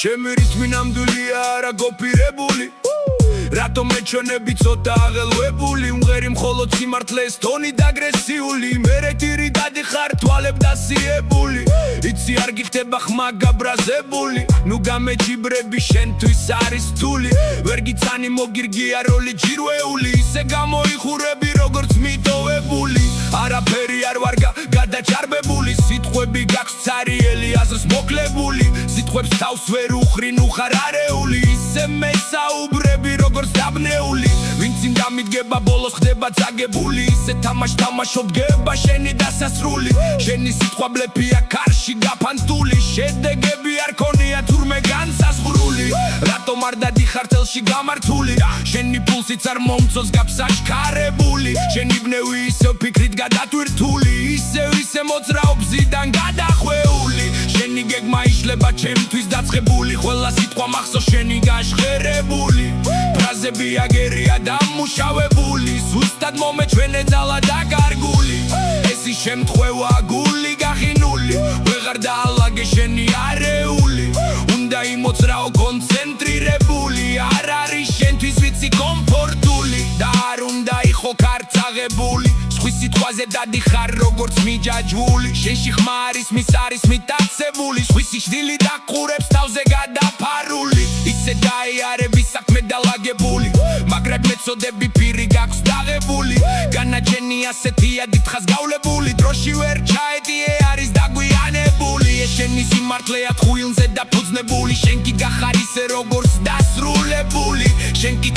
ჩემი რითმი ნამდვილია არა გოფირებული რატომ მეჩვენები ცოტა აღელვებული უმღერი მხოლოდ სიმართლეს თონი დაგრესიული მერე ტირი დადიხარ თვალებ დასიებული იცი არ გიხდება ხმა გაბრაზებული ნუ გამეჯიბრები შენთვის არის თული ვერ გიცანი მოგირგია როლი ჯირვეული ისე გამოიხურები როგორც მიტოვებული არაფერი არ ვარ გადაჭარბებული სიტყვები გაქვს цариელი აზრს მოკლებული სიტყვებს თავს ვერ უხრი ნუ ხარ არეული ისე მესაუბრები როგორც დაბნეული ვინც იმ დამიდგება ბოლოს ხდება წაგებული ისე თამაშობ დგება შენი დასასრული შენი სიტყვა ბლეფია კარში გაფანტული შედეგები არ ქონია თურმე განსაზღვრული რატომ არ დადიხარ თელში გამართული შენი პულსიც არ მომწონს გაფსაშქარებული შენი ბნევი ისევ ფიქრით გადატვირთული ისე მოძრაობიდან გადახვეული შენი გეგმა იშლება ჩემთვის დაწყებული ყველა სიტყვა მახსოვს შენი გაჟღერებული ფრაზები აგერია დამუშავებული ზუსტად მომეჩვენე ძალა დაკარგული ეს ის შემთხვევა გული გახინული ვეღარ დაალაგე შენი არეული უნდა იმოძრაო კონცენტრირებული არ არის შენთვის ვიცი კომფორტული და არ უნდა იყო კარწაღებული სხვის სიტყვაზე დადიხარ როგორც მიჯაჯვული შენში ხმა არის მის არის მიტაცებული სხვისი შდილი დაყურებს თავზე გადაფარული ისე დაიარები საქმე დალაგებული მაგრამ მეწოდები პირი გაქვს დაღებული განაჩენი ასეთია დიდხანს გავლებული დროში ვერ ჩაედიე არის დაგვიანებული ეს შენი სიმართლეა ტყუილზე დაფუძნებული შენ კი გახარ ისე როგორც დასრულებული შენ კი